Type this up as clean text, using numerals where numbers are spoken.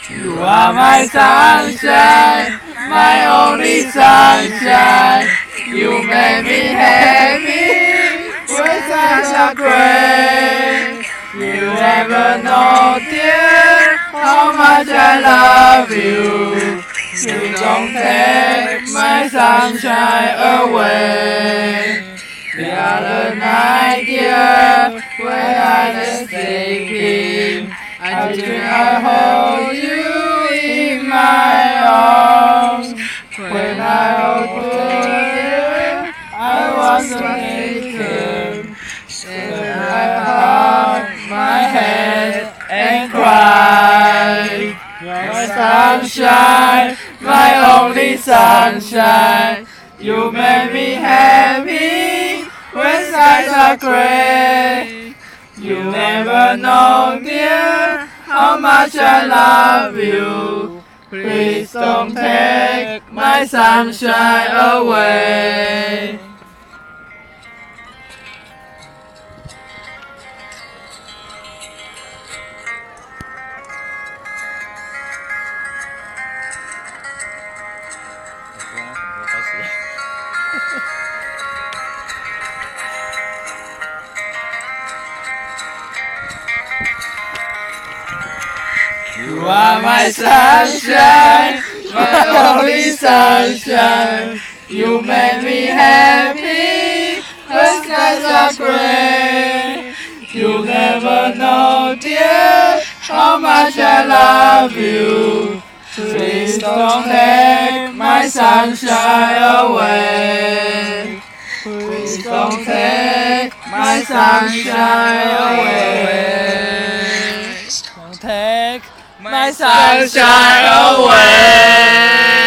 You are my sunshine, my only sunshine. You make me happy when skies are gray. You never know, dear, how much I love you. You don't take my sunshine away. The other night, dear, when I was sleeping, I dream I hold you in my arms. When I hold you, I was naked. Then I hung my head and cried. My sunshine, my only sunshine. You make me happy when skies are gray. You never know, dear, how much I love you. Please don't take my sunshine away. You are my sunshine, my only sunshine. You make me happy when skies are gray. You never know, dear, how much I love you. Please don't take my sunshine away. Please don't take my sunshine away. Don't take my sunshine away.